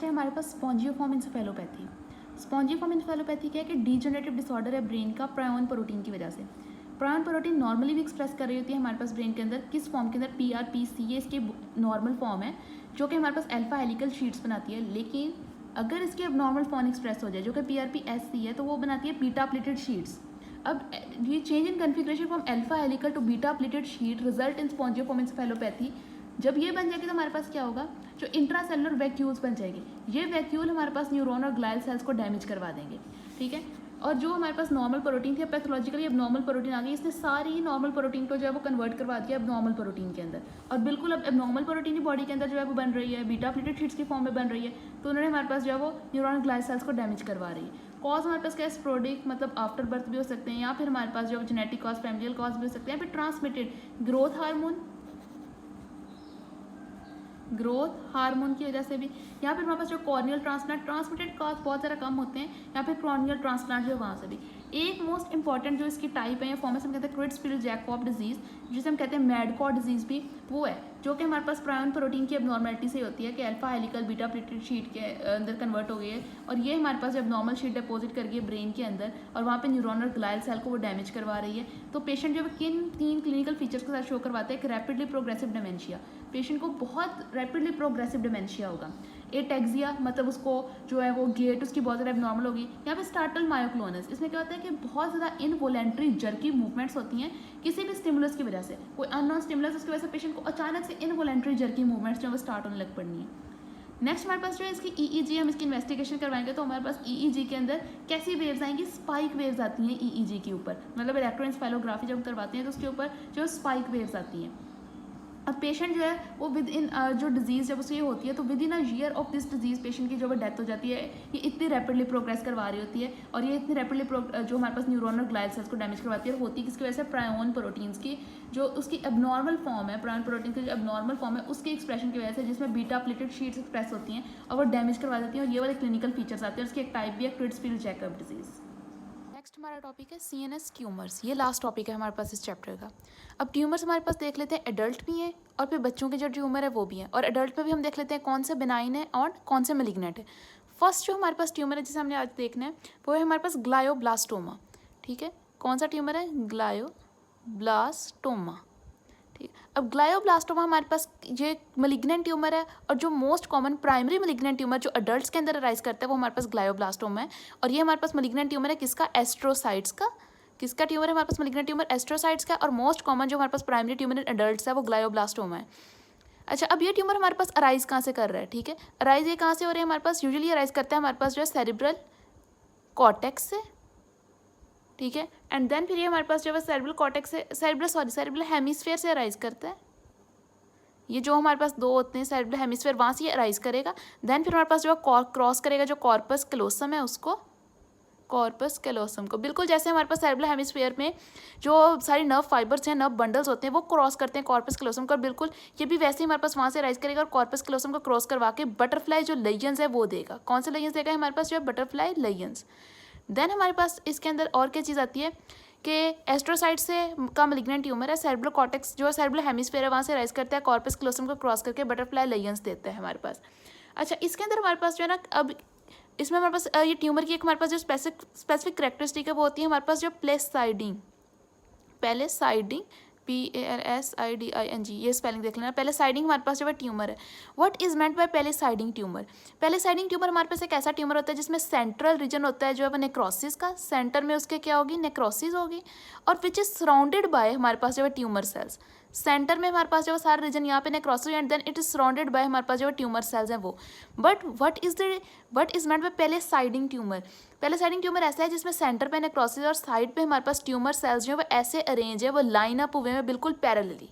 Next है हमारे पास स्पॉन्जियोफॉर्म encephalopathy. स्पॉन्जियोफॉर्म encephalopathy क्या है कि डीजनरेटिव डिसऑर्डर है ब्रेन का प्रायोन प्रोटीन की वजह से। प्रायोन प्रोटीन नॉर्मली भी एक्सप्रेस कर रही होती है हमारे पास ब्रेन के अंदर, किस फॉर्म के अंदर, PRPC, ये इसकी नॉर्मल फॉर्म है जो कि हमारे पास अल्फा हेलिकल शीट्स बनाती है। लेकिन अगर इसकी अब नॉर्मल फॉर्म एक्सप्रेस हो जाए जो कि PRPSC है तो वो बनाती है बीटा प्लेटेड शीट्स। अब ये change in configuration from alpha helical to beta pleated sheet result in spongiform encephalopathy. जब ये बन जाएगी तो हमारे पास क्या होगा, जो इंट्रासेलुलर वैक्यूल्स बन जाएगी, ये वैक्यूल हमारे पास न्यूरॉन और ग्लायल सेल्स को डैमेज करवा देंगे। ठीक है, और जो हमारे पास नॉर्मल प्रोटीन थी, पैथोलॉजिकली अब नॉर्मल प्रोटीन आ गई, इसने सारी नॉर्मल प्रोटीन को जो है वो कन्वर्ट करवा दिया अब नॉर्मल प्रोटीन के अंदर। और बिल्कुल अब नॉर्मल प्रोटीन ही बॉडी के अंदर जो है वो बन रही है, बीटा प्लेटेड शीट्स की फॉर्म में बन रही है, तो उन्होंने हमारे पास जो है वो न्यूरॉन और ग्लायल सेल्स को डैमेज करवा रही है। कॉज हमारे पास क्या है, स्प्रोडिक मतलब आफ्टर बर्थ भी हो सकते हैं, या फिर हमारे पास जो जेनेटिक कॉज, फैमिलियल कॉज भी हो सकते हैं, फिर ट्रांसमिटेड ग्रोथ हार्मोन की वजह से भी, या फिर हमारे पास जो कॉर्नियल ट्रांसमिटेड कॉज बहुत ज़्यादा कम होते हैं, या फिर कॉर्नियल ट्रांसप्लांट जो वहाँ से भी। एक मोस्ट इंपॉर्टेंट जो इसकी टाइप है या फॉर्म है, हम कहते हैं क्रिट्सफील्ड-जैकॉब डिजीज़, जिसे हम कहते हैं मैडकॉ डिजीज़ भी, वो है जो कि हमारे पास प्रायोन प्रोटीन की एबनॉर्मेलिटी से होती है कि alpha helical beta pleated sheet के अंदर कन्वर्ट हो गई है, और ये हमारे पास जब नॉर्मल शीट डिपॉजिट कर गई है ब्रेन के अंदर और वहाँ पे न्यूरॉन और ग्लायल सेल को वो डैमेज करवा रही है। तो पेशेंट जो किन 3 क्लिनिकल फीचर्स के साथ शो करवाते हैं, एक रैपिडली प्रोग्रेसिव डिमेंशिया, पेशेंट को बहुत रैपिडली प्रोग्रेसिव डिमेंशिया होगा। एटेक्सिया मतलब उसको जो है वो गेट उसकी बहुत ज़्यादा एबनॉर्मल होगी। यहाँ पे स्टार्टल मायोक्लोनस, इसमें क्या होता है कि बहुत ज़्यादा इनवोलेंट्री जर्की मूवमेंट्स होती हैं किसी भी स्टिमुलस की वजह से, कोई अननोन स्टिमुलस, उसकी वजह से पेशेंट को अचानक से इनवोलेंट्री जर्की मूवमेंट्स जो है वो स्टार्ट होने लग पड़नी है। नेक्स्ट हमारे पास जो है इसकी EEG, हम इसकी इन्वेस्टिगेशन करवाएंगे तो हमारे पास EEG के अंदर कैसी वेव्स आएंगी, स्पाइक वेव्स आती हैं EEG के ऊपर, मतलब इलेक्ट्रोएन्सेफेलोग्राफी जब हम करवाते हैं तो उसके ऊपर जो स्पाइक वेव्स आती हैं। अब पेशेंट जो है वो विद इन जो डिजीज़ जब उसकी होती है तो with in a year of this disease patient की जो है डेथ हो जाती है। ये इतनी रैपिडली प्रोग्रेस करवा रही होती है और ये इतनी रैपिडली जो हमारे पास न्यूरॉन और ग्लायल सेल्स को डैमेज करवाती है, और होती है किसकी वजह से, प्रायोन प्रोटीन्स की जो उसकी एबनॉर्मल फॉर्म है, प्रायोन प्रोटीन की जो एबनॉर्मल फॉर्म है उसके एक्सप्रेशन की वजह से, जिसमें बीटा प्लेटेड शीट्स एक्सप्रेस होती हैं और वो डैमेज करवा देती हैं, और ये वाले क्लिनिकल फीचर्स आते हैं। उसकी एक टाइप भी है क्रिट्सफील्ड-जैकब डिजीज़। नेक्स्ट हमारा टॉपिक है CNS ट्यूमर्स। ये लास्ट टॉपिक है हमारे पास इस चैप्टर का। अब ट्यूमर्स हमारे पास देख लेते हैं, एडल्ट भी हैं और फिर बच्चों के जो ट्यूमर है वो भी हैं, और एडल्ट में भी हम देख लेते हैं कौन से बिनाइन है और कौन से मेलिग्नेंट है। फर्स्ट जो हमारे पास ट्यूमर है जिसे हमने आज देखना है वो है हमारे पास ग्लायोब्लास्टोमा। ठीक है, कौन सा ट्यूमर है, ग्लायोब्लास्टोमा। ठीक, अब ग्लायोब्लास्टोमा हमारे पास ये मलिग्नेंट ट्यूमर है, और जो most common primary malignant tumour जो अडल्ट्स के अंदर अराइज करता है वो हमारे पास ग्लायोब्लास्टोमा है। और ये हमारे पास मलिग्नेंट ट्यूमर है किसका, एस्ट्रोसाइट्स का। किसका ट्यूमर है हमारे पास मलिग्नेंट ट्यूमर, एस्ट्रोसाइट्स का। और मोस्ट कॉमन जो हमारे पास प्राइमरी ट्यूमर इन अडल्ट्स है वो ग्लायोब्लास्टोमा है। अच्छा, अब ये ट्यूमर हमारे पास अराइज कहाँ से कर रहा है, ठीक है, अराइज ये कहाँ से हो रहे हैं हमारे पास, यूजुअली अराइज करता है हमारे पास जो है सेरिब्रल कॉर्टेक्स से। ठीक है, एंड देन फिर ये हमारे पास जो है सेरिब्रल कॉर्टेक्स से, सेरिब्रल हेमिस्फीयर से अराइज करता है। ये जो हमारे पास दो होते हैं सेरिब्रल हेमिस्फीयर, वहाँ से ये अराइज करेगा। देन फिर हमारे पास जो क्रॉस करेगा जो कॉर्पस कैलोसम है उसको, कॉर्पस कैलोसम को, बिल्कुल जैसे हमारे पास सेरिब्रल हेमिस्फीयर में जो सारी नर्व फाइबर्स हैं, नर्व बंडल्स होते हैं, वो क्रॉस करते हैं कॉर्पस कैलोसम को, और बिल्कुल ये भी वैसे ही हमारे पास वहाँ से राइज करेगा और कॉर्पस कैलोसम को क्रॉस करवा के बटरफ्लाई जो लेयंस है वो देगा। कौन से लेयंस देगा हमारे पास, जो है बटरफ्लाई लेयंस। देन हमारे पास इसके अंदर और क्या चीज़ आती है कि एस्ट्रोसाइट से का मलिग्नेंट ट्यूमर है, सेरिब्रल कॉर्टेक्स जो है सेरिब्रल हेमिस्फीयर है वहाँ से राइज करता है, कॉर्पस कैलोसम को क्रॉस करके बटरफ्लाई लेयंस देता है हमारे पास। अच्छा, इसके अंदर हमारे पास जो है ना, अब इसमें हमारे पास ये ट्यूमर की एक हमारे पास जो स्पेसिफिक करेक्टरिस्टिक है वो होती है हमारे पास जो प्लेसाइडिंग, PALSIDING, ये स्पेलिंग देख लेना। प्लेसाइडिंग हमारे पास जो है ट्यूमर है। What is meant by palisading tumour, palisading tumour हमारे पास एक ऐसा ट्यूमर होता है जिसमें सेंट्रल रीजन होता है जो है वो नेक्रोसिस का, सेंटर में उसके क्या होगी, नेक्रोसिस होगी, और विच इज सराउंडेड बाय हमारे पास जो है ट्यूमर सेल्स। सेंटर में हमारे पास जो है सारा रीजन यहाँ पे necrosis, and then it is surrounded by हमारे पास जो है ट्यूमर सेल्स हैं वो। But what is meant by palisading tumour, palisading tumour ऐसा है जिसमें सेंटर पे नेक्रोसिस और साइड पे हमारे पास ट्यूमर सेल्स जो है वो ऐसे अरेंज है, वो लाइन अप हुए हैं बिल्कुल पैरेलली।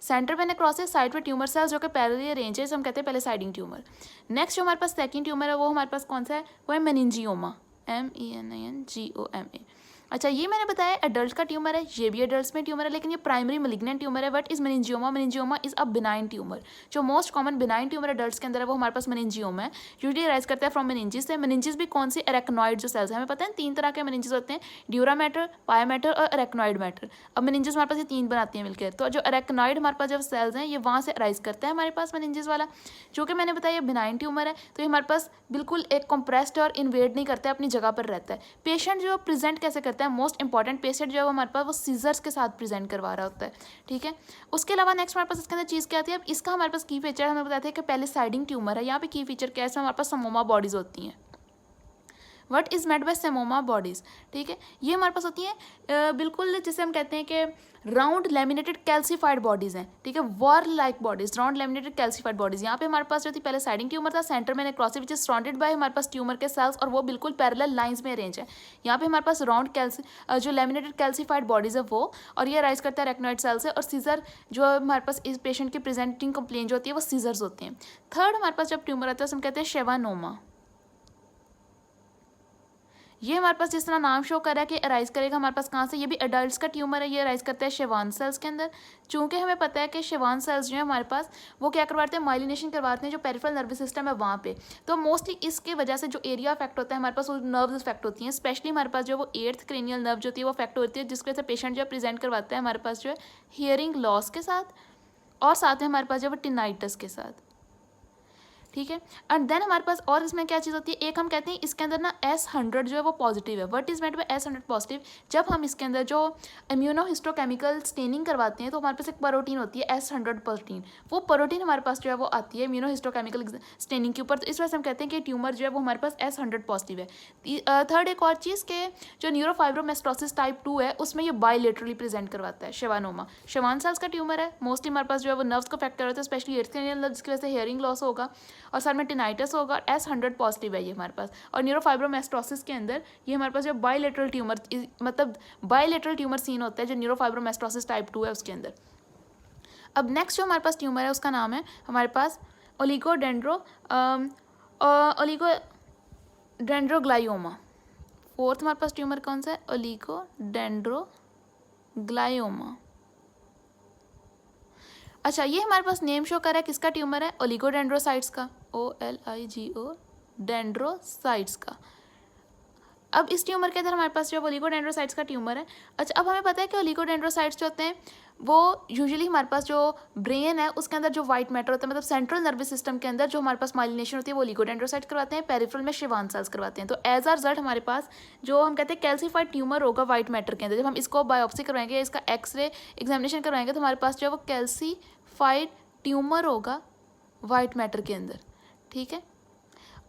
सेंटर पे नेक्रोसिस, साइड पे ट्यूमर सेल्स जो कि पैरेलली अरेंज है, हम कहते हैं प्लेसाइडिंग ट्यूमर। नेक्स्ट जो हमारे पास सेकंड ट्यूमर है वो हमारे पास कौन सा है, वो है मेनिंजियोमा, MENINGOMA। अच्छा, ये मैंने बताया एडल्ट का ट्यूमर है, ये भी एडल्ट में ट्यूमर है, लेकिन ये प्राइमरी मलिग्नेंट ट्यूमर है. What is meningioma? Meningioma is a benign tumour. जो most common benign tumour adults के अंदर है वो हमारे पास मेनिंजियोमा है. यूजली राइज करता है फ्रॉम मेनिंजिस से. मेनिंजिस भी कौन सी? एरेक्नॉइड जो सेल्स है. हमें पता है 3 तरह के मेनिंजिस होते हैं, ड्यूरा मैटर, पाया मैटर और एरेक्नॉइड मैटर. अब मेनिंजिस हमारे पास ये 3 बनाती हैं मिलकर. तो जो एरेक्नॉइड हमारे पास जो सेल्स हैं ये वहाँ से राइज करता है हमारे पास मेनिंजिस वाला. जो कि मैंने बताया बिनाइन ट्यूमर है, तो ये हमारे पास बिल्कुल एक कंप्रेस्ड और इन्वेड नहीं करता है, अपनी जगह पर रहता है. पेशेंट जो प्रेजेंट कैसे करता है? मोस्ट इंपॉर्टेंट पेशेंट जो है वो हमारे पास वो सीजर्स के साथ प्रेजेंट करवा रहा होता है. ठीक है. उसके अलावा नेक्स्ट हमारे पास इसके अंदर चीज़ क्या आती है? अब इसका हमारे पास की फीचर हमें बताते हैं कि पहले साइडिंग ट्यूमर है. यहाँ पे की फीचर क्या है? इसमें हमारे पास समोमा बॉडीज होती हैं. What is made by psammoma bodies? ठीक है. ये हमारे पास होती हैं बिल्कुल जिसे हम कहते हैं कि राउंड लेमिनेटेड कैल्सीफाइड बॉडीज हैं. ठीक है. War like bodies, round laminated calcified bodies. यहाँ पे हमारे पास जो थी पहले साइडिंग ट्यूमर था, सेंटर में necrosis which is surrounded by हमारे पास ट्यूमर के सेल्स, और वो बिल्कुल पैरेलल लाइंस में अरेंज है. यहाँ पे हमारे पास राउंड जो लेमिनेटेड कैल्सीफाइड बॉडीज है वो, और ये राइज करता है रेक्नोइड सेल से. और सीजर जो हमारे पास इस पेशेंट की प्रेजेंटिंग कंप्लेन जो होती है वो सीजर्स होते हैं. थर्ड हमारे पास जब ट्यूमर आता है हम कहते हैं शेवानोमा. ये हमारे पास जिस तरह नाम शो कर रहा है कि अराइज करेगा हमारे पास कहाँ से? ये भी एडल्ट्स का ट्यूमर है. ये अराइज करता है शेवान सेल्स के अंदर. चूंकि हमें पता है कि शेवान सेल्स जो है हमारे पास वो क्या करवाते हैं? माइलिनेशन करवाते हैं जो पेरिफेरल नर्वस सिस्टम है वहाँ पे. तो मोस्टली इसके वजह से जो एरिया अफेक्ट होता है हमारे पास वो नर्व्स अफेक्ट होती हैं. स्पेशली हमारे पास जो वो 8th क्रेनियल नर्व जो होती है वो अफेक्ट होती है, जिसकी वजह से पेशेंट जो है प्रेजेंट करवाता है हमारे पास जो है हियरिंग लॉस के साथ, और साथ में हमारे पास जो है टिनाइटस के साथ. ठीक है. एंड देन हमारे पास और इसमें क्या चीज़ होती है? एक हम कहते हैं इसके अंदर ना S100 जो है वो पॉजिटिव है. What is meant bye S100 positive? जब हम इसके अंदर जो इम्यूनोहिस्टोकेमिकल स्टेनिंग करवाते हैं तो हमारे पास एक प्रोटीन होती है S100 प्रोटीन. वो प्रोटीन हमारे पास जो है वो आती है इम्यूनोहिस्टोकेमिकल स्टेनिंग के ऊपर. तो इस वजह से हम कहते हैं कि ट्यूमर जो है वो हमारे पास S100 पॉजिटिव है. थर्ड एक और चीज़ के जो न्यूरोफाइब्रोमेस्टोसिस टाइप 2 है उसमें ये बायलेटरली प्रेजेंट करवाता है. शेवानोमा शेवान सेल्स का ट्यूमर है. मोस्टली हमारे पास जो है वो नर्व्स को अफेक्ट करता है, स्पेशली 8th क्रेनियल नर्व, जिसकी वजह से हियरिंग लॉस होगा और साथ में टिनाइटस होगा. S100 पॉजिटिव है ये हमारे पास. और न्यूरोफाइब्रोमेस्टोसिस के अंदर ये हमारे पास जो बायलेटरल ट्यूमर मतलब बायलेटरल ट्यूमर सीन होता है जो न्यूरोफाइब्रोमेस्टोसिस टाइप 2 है उसके अंदर. अब नेक्स्ट जो हमारे पास ट्यूमर है उसका नाम है हमारे पास ओलिगोडेंड्रोग्लाइयोमा. फोर्थ हमारे पास ट्यूमर कौन सा है? ओलिगोडेंड्रोग्लाइयोमा. अच्छा, ये हमारे पास नेम शो कर रहा है किसका ट्यूमर है? ओलिगोडेंड्रोसाइट्स का. OLIGO डेंड्रोसाइट्स का. अब इस ट्यूमर के अंदर हमारे पास जो ओलिगोडेंड्रोसाइट्स का ट्यूमर है. अच्छा, अब हमें पता है कि ओलिगोडेंड्रोसाइट्स जो होते हैं वो यूजुअली हमारे पास जो ब्रेन है उसके अंदर जो वाइट मैटर होता है, मतलब सेंट्रल नर्वस सिस्टम के अंदर जो हमारे पास माइलिनेशन होती है वो ओलिगोडेंड्रोसाइट्स करवाते हैं. पेरिफेरल में शेवान सेल्स करवाते हैं. तो एज अ रिजल्ट हमारे पास जो हम कहते हैं कैल्सीफाइड ट्यूमर होगा वाइट मैटर के अंदर. जब हम इसको बायोप्सी करवाएंगे, इसका एक्सरे एग्जामिनेशन करवाएंगे तो हमारे पास जो है वो कैल्सीफाइड ट्यूमर होगा वाइट मैटर के अंदर. ठीक है.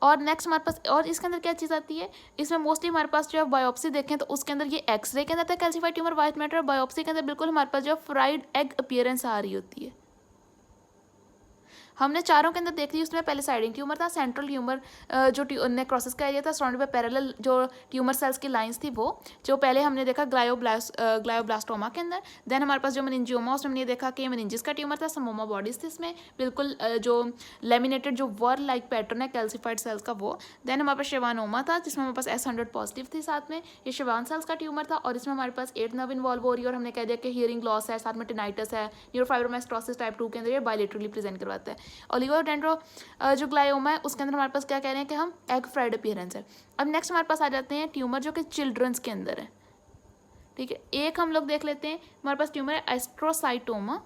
और नेक्स्ट हमारे पास और इसके अंदर क्या चीज़ आती है? इसमें मोस्टली हमारे पास जो है बायोप्सी देखें तो उसके अंदर ये एक्सरे के अंदर था कैल्सीफाइड ट्यूमर वाइट मैटर, और बायोप्सी के अंदर बिल्कुल हमारे पास जो फ्राइड एग अपीयरेंस आ रही होती है. हमने चारों के अंदर देख ली. उसमें पहले साइडिंग ट्यूमर था, सेंट्रल ट्यूमर जो नेक्रोसिस का एरिया था सराउंडेड बाय पैरेलल जो ट्यूमर सेल्स की लाइंस थी वो जो पहले हमने देखा ग्लायोब्लास्टोमा के अंदर. देन हमारे पास जो मेनिंजियोमा उसमें हमने देखा कि मेनिंजिस का ट्यूमर था. समोमा बॉडीज थी इसमें बिल्कुल जो लेमिनेटेड जो वर लाइक पैटर्न है कैल्सीफाइड सेल्स का वो. देन हमारे पास शेवानोमा था जिसमें हमारे पास S100 पॉजिटिव थी. साथ में ये शेवान सेल्स का ट्यूमर था और इसमें हमारे पास 8th नर्व इन्वॉल्व हो रही है और हमने कह दिया कि हियरिंग लॉस है, साथ में टिनाइटस है. न्यूरोफाइब्रोमेस्टोसिस टाइप 2 के अंदर ये बायलेटरली प्रेजेंट करवाता है. ओलिगोडेंड्रो जो ग्लायोमा है उसके अंदर हमारे पास क्या कह रहे हैं कि हम एग फ्राइड अपीयरेंस है. अब नेक्स्ट हमारे पास आ जाते हैं ट्यूमर जो कि चिल्ड्रंस के अंदर है. ठीक है. एक हम लोग देख लेते हैं. हमारे पास ट्यूमर है एस्ट्रोसाइटोमा.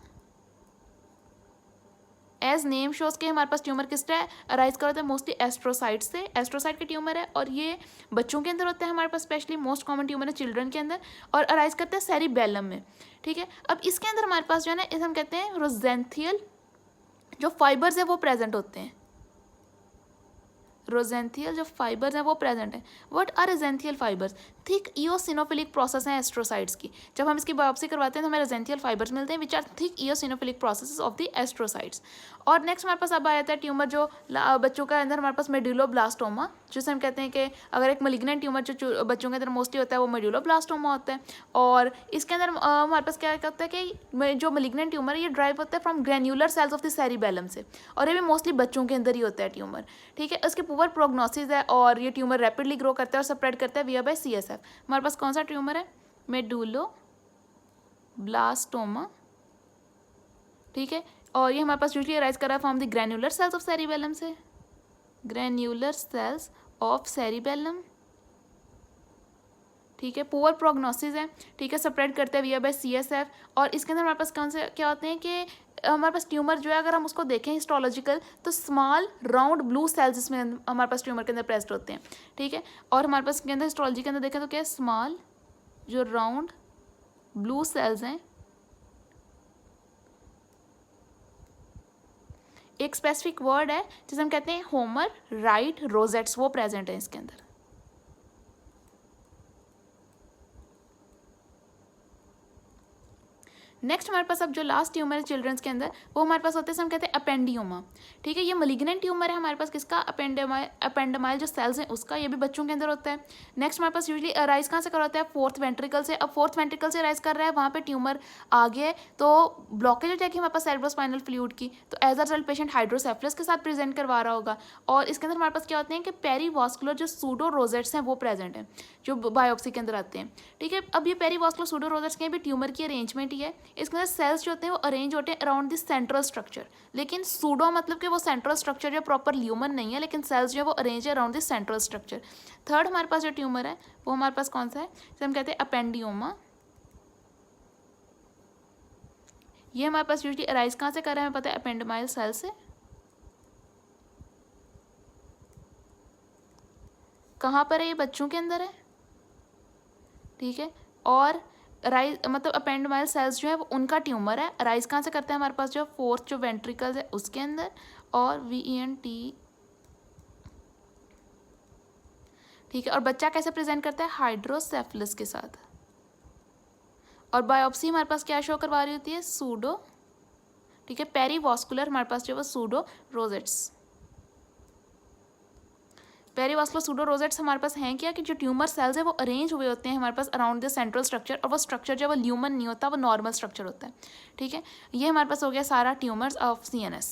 एज नेम शोज के हमारे पास ट्यूमर किससे अराइज कर होता है? मोस्टली एस्ट्रोसाइट से. एस्ट्रोसाइट के ट्यूमर है और ये बच्चों के अंदर होता है हमारे पास. स्पेशली मोस्ट कॉमन ट्यूमर है चिल्ड्रन के अंदर और अराइज करते हैं सेरिबेलम में. ठीक है. अब इसके अंदर हमारे पास जो है ना इसे हम कहते हैं रोजेंथियल जो फाइबर्स है वो प्रेजेंट होते हैं. रोजेंथियल जो फाइबर्स हैं वो प्रेजेंट हैं. What are Rosenthal fibres? Thick eosinophilic process हैं एस्ट्रोसाइट्स की. जब हम इसकी बायोप्सी करवाते हैं तो हमें रोजेंथियल फाइबर्स मिलते हैं which are thick eosinophilic process of the astrocytes. और नेक्स्ट हमारे पास अब आ जाता है ट्यूमर जो बच्चों का अंदर हमारे पास मेडुलोब्लास्टोमा जैसे हम कहते हैं कि अगर एक मलिग्नेंट ट्यूमर जो बच्चों के अंदर मोस्टली होता है वो मेडुलोब्लास्टोमा होता है, और इसके अंदर हमारे पास क्या होता है कि जो मलिग्नेंट ट्यूमर है ये ड्राइव होता है from granular cells of the cerebellum से, और ये भी मोस्टली बच्चों के अंदर ही होता है ट्यूमर, ठीक है। इसके पुअर प्रोग्नोसिस है और ये ट्यूमर रैपिडली ग्रो करता है और स्प्रेड करता है विया बाय CSF। हमारे पास कौन सा ट्यूमर है, मेडुलोब्लास्टोमा, ठीक है। और ये हमारे पास यूजली राइज कर रहा है from the granular cells of cerebellum से, ग्रैन्युलर सेल्स ऑफ सेरिबेलम, ठीक है। पुअर प्रोग्नोसिस है, ठीक है, स्प्रेड करते हैं विया बाय CSF। और इसके अंदर हमारे पास कौन से क्या होते हैं कि हमारे पास ट्यूमर जो है अगर हम उसको देखें हिस्टोलॉजिकल तो स्मॉल राउंड ब्लू सेल्स इसमें हमारे पास ट्यूमर के अंदर प्रेजेंट होते हैं, ठीक है। और हमारे पास के अंदर हिस्टोलॉजी के अंदर देखें तो क्या है, स्मॉल जो राउंड ब्लू सेल्स हैं, एक स्पेसिफिक वर्ड है जिसे हम कहते हैं होमर राइट रोजेट्स, वो प्रेजेंट है इसके अंदर। नेक्स्ट हमारे पास अब जो लास्ट ट्यूमर है चिल्ड्रंस के अंदर वो हमारे पास होते हैं, हम कहते हैं अपेंडियोमा, ठीक है। ये मलिग्नेंट ट्यूमर है हमारे पास किसका, अपेंडेमाइल जो सेल्स हैं उसका, ये भी बच्चों के अंदर होता है। नेक्स्ट हमारे पास यूजली राइज कहाँ से कर होता है, फोर्थ वेंट्रिकल से। अब फोर्थ वेंट्रिकल से राइज कर रहा है, वहाँ पे ट्यूमर आ गया है तो ब्लॉकेज हो जाएगी हमारे पास सेरेब्रोस्पाइनल फ्लूइड की, तो as a result patient hydrocephalus के साथ प्रेजेंट करवा रहा होगा। और इसके अंदर हमारे पास क्या होते हैं कि पेरीवास्कुलर जो सूडो रोजेट्स हैं वो प्रेजेंट हैं जो बायोप्सी के अंदर आते हैं, ठीक है। अब ये पेरीवास्कुलर सूडो रोजेट्स के भी ट्यूमर की अरेंजमेंट ही है, इसके अंदर सेल्स जो होते हैं वो अरेंज होते हैं अराउंड द सेंट्रल स्ट्रक्चर, लेकिन सूडो मतलब कि वो सेंट्रल स्ट्रक्चर जो प्रॉपर ल्यूमन नहीं है, लेकिन सेल्स जो है वो अरेंज है around the central structure. Third हमारे पास जो ट्यूमर है वो हमारे पास कौन सा है, जिसे हम कहते हैं अपेंडियोमा। ये हमारे पास यूजली अराइज कहाँ से कर रहा है, हमें पता है अपेंडेमाइल सेल से। कहाँ पर है, ये बच्चों के अंदर है, ठीक है। और राइज मतलब अपेंडेमाइल सेल्स जो है वो उनका ट्यूमर है, राइज कहाँ से करते हैं हमारे पास जो फोर्थ जो वेंट्रिकल्स है उसके अंदर, और VENT, ठीक है। और बच्चा कैसे प्रेजेंट करता है, हाइड्रोसेफलस के साथ। और बायोप्सी हमारे पास क्या शो करवा रही होती है, सूडो, ठीक है। पेरीवास्कुलर हमारे पास जो है वो सूडो रोजेट्स, पेरीवास्कुलर सूडो रोजेट्स हमारे पास हैं क्या कि जो ट्यूमर सेल्स है वो अरेंज हुए होते हैं हमारे पास अराउंड द सेंट्रल स्ट्रक्चर, और वो स्ट्रक्चर जो है वो ल्यूमन नहीं होता, वो नॉर्मल स्ट्रक्चर होता है, ठीक है। ये हमारे पास हो गया सारा ट्यूमर्स ऑफ CNS।